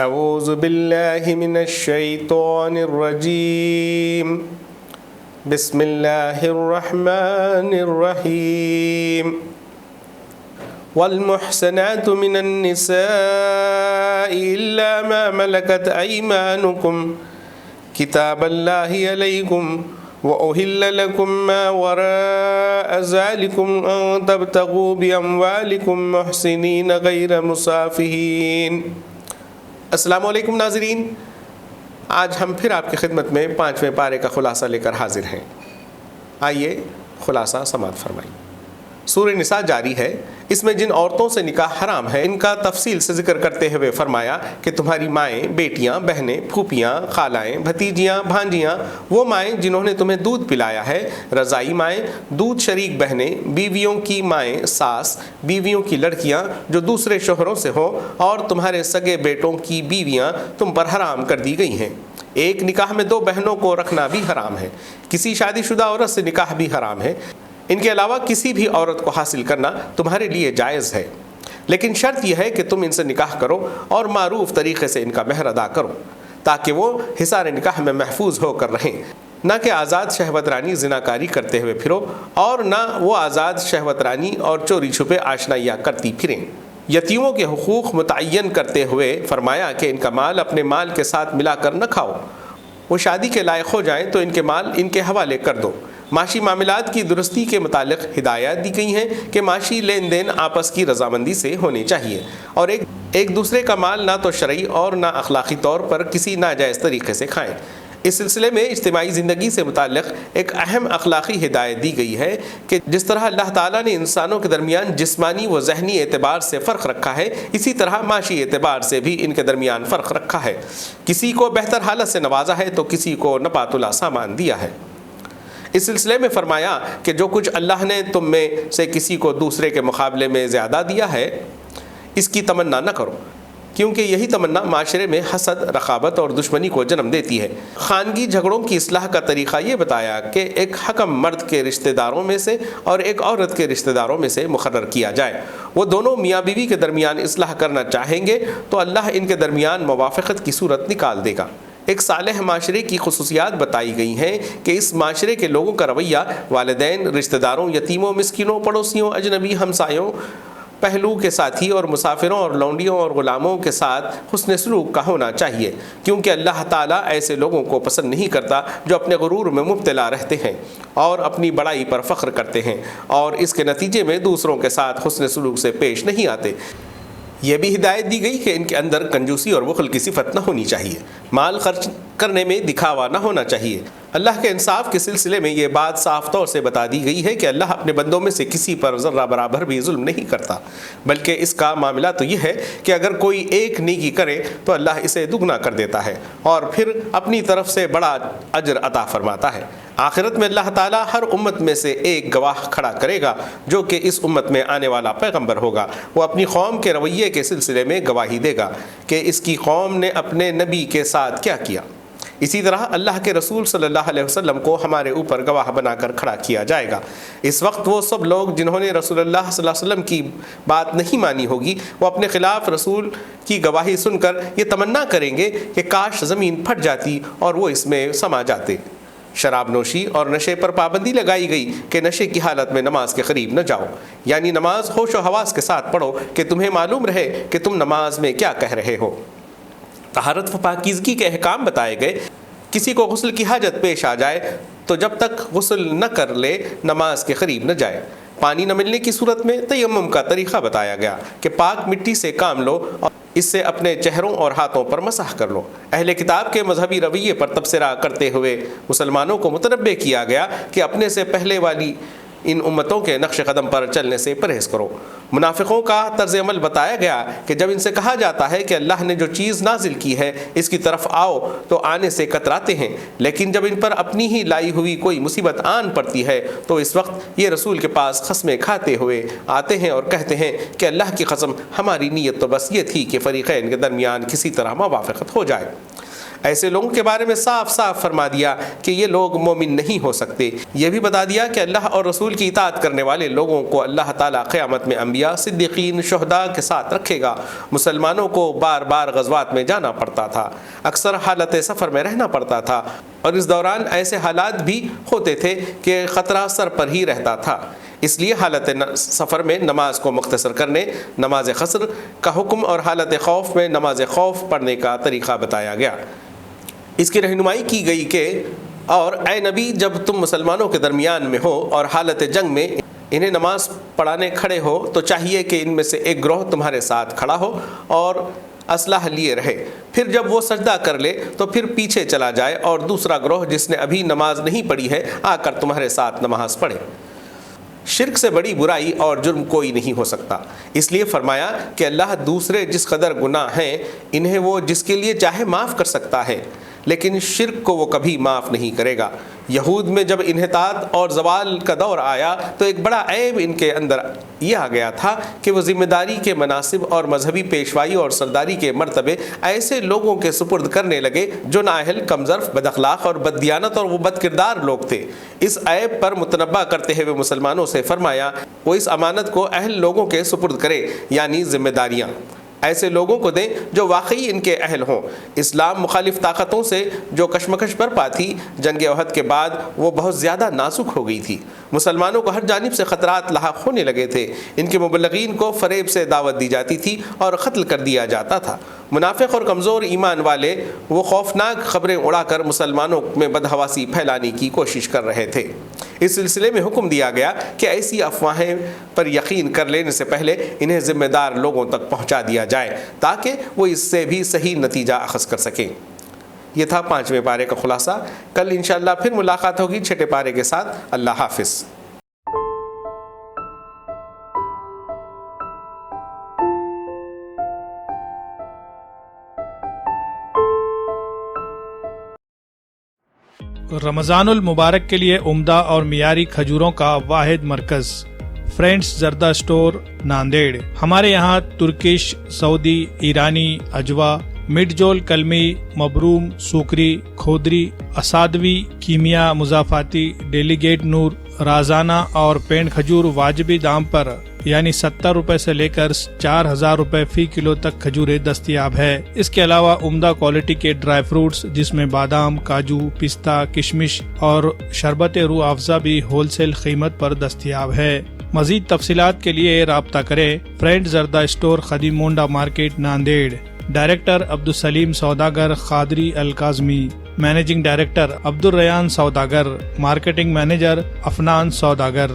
اعوذ باللہ من الشیطان الرجیم بسم اللہ الرحمن الرحیم والمحسنات من النساء الا ما ملكت ايمانكم کتاب اللہ علیکم وأحل لكم ما وراء ذلكم أن تبتغوا بأموالكم محسنين غير مسافحين۔ السلام علیکم ناظرین، آج ہم پھر آپ کی خدمت میں 5ویں پارے کا خلاصہ لے کر حاضر ہیں۔ آئیے خلاصہ سماعت فرمائیں۔ سورہ نساء جاری ہے، اس میں جن عورتوں سے نکاح حرام ہے ان کا تفصیل سے ذکر کرتے ہوئے فرمایا کہ تمہاری مائیں، بیٹیاں، بہنیں، پھوپھیاں، خالائیں، بھتیجیاں، بھانجیاں، وہ مائیں جنہوں نے تمہیں دودھ پلایا ہے، رضائی مائیں، دودھ شریک بہنیں، بیویوں کی مائیں، ساس، بیویوں کی لڑکیاں جو دوسرے شوہروں سے ہوں، اور تمہارے سگے بیٹوں کی بیویاں تم پر حرام کر دی گئی ہیں۔ ایک نکاح میں 2 بہنوں کو رکھنا بھی حرام ہے۔ کسی شادی شدہ عورت سے نکاح بھی حرام ہے۔ ان کے علاوہ کسی بھی عورت کو حاصل کرنا تمہارے لیے جائز ہے، لیکن شرط یہ ہے کہ تم ان سے نکاح کرو اور معروف طریقے سے ان کا مہر ادا کرو تاکہ وہ حصار نکاح میں محفوظ ہو کر رہیں، نہ کہ آزاد شہوت رانی زناکاری کرتے ہوئے پھرو، اور نہ وہ آزاد شہوت رانی اور چوری چھپے آشنائیاں کرتی پھریں۔ یتیموں کے حقوق متعین کرتے ہوئے فرمایا کہ ان کا مال اپنے مال کے ساتھ ملا کر نہ کھاؤ، وہ شادی کے لائق ہو جائیں تو ان کے مال ان کے حوالے کر دو۔ معاشی معاملات کی درستی کے متعلق ہدایات دی گئی ہیں کہ معاشی لین دین آپس کی رضامندی سے ہونے چاہیے، اور ایک دوسرے کا مال نہ تو شرعی اور نہ اخلاقی طور پر کسی ناجائز طریقے سے کھائیں۔ اس سلسلے میں اجتماعی زندگی سے متعلق ایک اہم اخلاقی ہدایت دی گئی ہے کہ جس طرح اللہ تعالیٰ نے انسانوں کے درمیان جسمانی و ذہنی اعتبار سے فرق رکھا ہے، اسی طرح معاشی اعتبار سے بھی ان کے درمیان فرق رکھا ہے۔ کسی کو بہتر حالت سے نوازا ہے تو کسی کو نپاتلا سامان دیا ہے۔ اس سلسلے میں فرمایا کہ جو کچھ اللہ نے تم میں سے کسی کو دوسرے کے مقابلے میں زیادہ دیا ہے اس کی تمنا نہ کرو، کیونکہ یہی تمنا معاشرے میں حسد، رقابت اور دشمنی کو جنم دیتی ہے۔ خانگی جھگڑوں کی اصلاح کا طریقہ یہ بتایا کہ ایک حکم مرد کے رشتہ داروں میں سے اور ایک عورت کے رشتہ داروں میں سے مقرر کیا جائے۔ وہ دونوں میاں بیوی کے درمیان اصلاح کرنا چاہیں گے تو اللہ ان کے درمیان موافقت کی صورت نکال دے گا۔ ایک صالح معاشرے کی خصوصیات بتائی گئی ہیں کہ اس معاشرے کے لوگوں کا رویہ والدین، رشتہ داروں، یتیموں، مسکینوں، پڑوسیوں، اجنبی ہمسایوں، پہلو کے ساتھی اور مسافروں اور لونڈیوں اور غلاموں کے ساتھ حسن سلوک کا ہونا چاہیے، کیونکہ اللہ تعالیٰ ایسے لوگوں کو پسند نہیں کرتا جو اپنے غرور میں مبتلا رہتے ہیں اور اپنی بڑائی پر فخر کرتے ہیں اور اس کے نتیجے میں دوسروں کے ساتھ حسن سلوک سے پیش نہیں آتے۔ یہ بھی ہدایت دی گئی کہ ان کے اندر کنجوسی اور بخل کی صفت نہ ہونی چاہیے، مال خرچ کرنے میں دکھاوا نہ ہونا چاہیے۔ اللہ کے انصاف کے سلسلے میں یہ بات صاف طور سے بتا دی گئی ہے کہ اللہ اپنے بندوں میں سے کسی پر ذرہ برابر بھی ظلم نہیں کرتا، بلکہ اس کا معاملہ تو یہ ہے کہ اگر کوئی ایک نیکی کرے تو اللہ اسے دگنا کر دیتا ہے اور پھر اپنی طرف سے بڑا اجر عطا فرماتا ہے۔ آخرت میں اللہ تعالیٰ ہر امت میں سے ایک گواہ کھڑا کرے گا جو کہ اس امت میں آنے والا پیغمبر ہوگا۔ وہ اپنی قوم کے رویے کے سلسلے میں گواہی دے گا کہ اس کی قوم نے اپنے نبی کے ساتھ کیا کیا۔ اسی طرح اللہ کے رسول صلی اللہ علیہ وسلم کو ہمارے اوپر گواہ بنا کر کھڑا کیا جائے گا۔ اس وقت وہ سب لوگ جنہوں نے رسول اللہ صلی اللہ علیہ وسلم کی بات نہیں مانی ہوگی، وہ اپنے خلاف رسول کی گواہی سن کر یہ تمنا کریں گے کہ کاش زمین پھٹ جاتی اور وہ اس میں سما جاتے۔ شراب نوشی اور نشے پر پابندی لگائی گئی کہ نشے کی حالت میں نماز کے قریب نہ جاؤ، یعنی نماز ہوش و حواس کے ساتھ پڑھو کہ تمہیں معلوم رہے کہ تم نماز میں کیا کہہ رہے ہو۔ طہارت و پاکیزگی کے احکام بتائے گئے۔ کسی کو غسل کی حاجت پیش آ جائے تو جب تک غسل نہ کر لے نماز کے قریب نہ جائے۔ پانی نہ ملنے کی صورت میں تیمم کا طریقہ بتایا گیا کہ پاک مٹی سے کام لو اور اس سے اپنے چہروں اور ہاتھوں پر مسح کر لو۔ اہل کتاب کے مذہبی رویے پر تبصرہ کرتے ہوئے مسلمانوں کو متنبہ کیا گیا کہ اپنے سے پہلے والی ان امتوں کے نقش قدم پر چلنے سے پرہیز کرو۔ منافقوں کا طرز عمل بتایا گیا کہ جب ان سے کہا جاتا ہے کہ اللہ نے جو چیز نازل کی ہے اس کی طرف آؤ تو آنے سے کتراتے ہیں، لیکن جب ان پر اپنی ہی لائی ہوئی کوئی مصیبت آن پڑتی ہے تو اس وقت یہ رسول کے پاس قسمیں کھاتے ہوئے آتے ہیں اور کہتے ہیں کہ اللہ کی قسم ہماری نیت تو بس یہ تھی کہ فریقین کے درمیان کسی طرح موافقت ہو جائے۔ ایسے لوگوں کے بارے میں صاف صاف فرما دیا کہ یہ لوگ مومن نہیں ہو سکتے۔ یہ بھی بتا دیا کہ اللہ اور رسول کی اطاعت کرنے والے لوگوں کو اللہ تعالیٰ قیامت میں انبیاء، صدیقین، شہداء کے ساتھ رکھے گا۔ مسلمانوں کو بار بار غزوات میں جانا پڑتا تھا، اکثر حالت سفر میں رہنا پڑتا تھا، اور اس دوران ایسے حالات بھی ہوتے تھے کہ خطرہ سر پر ہی رہتا تھا۔ اس لیے حالت سفر میں نماز کو مختصر کرنے، نماز قصر کا حکم اور حالت خوف میں نماز خوف پڑھنے کا طریقہ بتایا گیا۔ اس کی رہنمائی کی گئی کہ اور اے نبی، جب تم مسلمانوں کے درمیان میں ہو اور حالت جنگ میں انہیں نماز پڑھانے کھڑے ہو تو چاہیے کہ ان میں سے ایک گروہ تمہارے ساتھ کھڑا ہو اور اسلحہ لیے رہے، پھر جب وہ سجدہ کر لے تو پھر پیچھے چلا جائے، اور دوسرا گروہ جس نے ابھی نماز نہیں پڑھی ہے آ کر تمہارے ساتھ نماز پڑھے۔ شرک سے بڑی برائی اور جرم کوئی نہیں ہو سکتا، اس لیے فرمایا کہ اللہ دوسرے جس قدر گناہ ہیں انہیں وہ جس کے لیے چاہے معاف کر سکتا ہے، لیکن شرک کو وہ کبھی معاف نہیں کرے گا۔ یہود میں جب انحطاط اور زوال کا دور آیا تو ایک بڑا عیب ان کے اندر یہ آ گیا تھا کہ وہ ذمہ داری کے مناصب اور مذہبی پیشوائی اور سرداری کے مرتبے ایسے لوگوں کے سپرد کرنے لگے جو نااہل، کمظرف، بد اخلاق اور بددیانت اور وہ بد کردار لوگ تھے۔ اس عیب پر متنبہ کرتے ہوئے مسلمانوں سے فرمایا وہ اس امانت کو اہل لوگوں کے سپرد کرے، یعنی ذمہ داریاں ایسے لوگوں کو دیں جو واقعی ان کے اہل ہوں۔ اسلام مخالف طاقتوں سے جو کشمکش برپا تھی، جنگ احد کے بعد وہ بہت زیادہ نازک ہو گئی تھی۔ مسلمانوں کو ہر جانب سے خطرات لاحق ہونے لگے تھے، ان کے مبلغین کو فریب سے دعوت دی جاتی تھی اور قتل کر دیا جاتا تھا۔ منافق اور کمزور ایمان والے وہ خوفناک خبریں اڑا کر مسلمانوں میں بدحواسی پھیلانے کی کوشش کر رہے تھے۔ اس سلسلے میں حکم دیا گیا کہ ایسی افواہیں پر یقین کر لینے سے پہلے انہیں ذمہ دار لوگوں تک پہنچا دیا جائے تاکہ وہ اس سے بھی صحیح نتیجہ اخذ کر سکیں۔ یہ تھا 5ویں پارے کا خلاصہ۔ کل انشاءاللہ پھر ملاقات ہوگی 6 پارے کے ساتھ۔ اللہ حافظ۔ رمضان المبارک کے لیے عمدہ اور معیاری کھجوروں کا واحد مرکز فرینڈز زردہ اسٹور ناندیڑ۔ ہمارے یہاں ترکش، سعودی، ایرانی، اجوا، مڈ جول کلمی، مبروم، سوکری، کھودری، اسادوی، کیمیا، مضافاتی، ڈیلیگیٹ نور، رازانہ اور پینڈ کھجور واجبی دام پر یعنی 70 روپے سے لے کر 4000 روپے فی کلو تک کھجوریں دستیاب ہے۔ اس کے علاوہ عمدہ کوالٹی کے ڈرائی فروٹس جس میں بادام، کاجو، پستہ، کشمش اور شربت روح افزا بھی ہول سیل قیمت پر دستیاب ہے۔ مزید تفصیلات کے لیے رابطہ کریں۔ فرینڈ زردہ اسٹور، خدیم مونڈا مارکیٹ، ناندیڑ۔ ڈائریکٹر عبدالسلیم سوداگر قادری الکاظمی، مینیجنگ ڈائریکٹر عبدالریان سوداگر، مارکیٹنگ مینیجر افنان سوداگر۔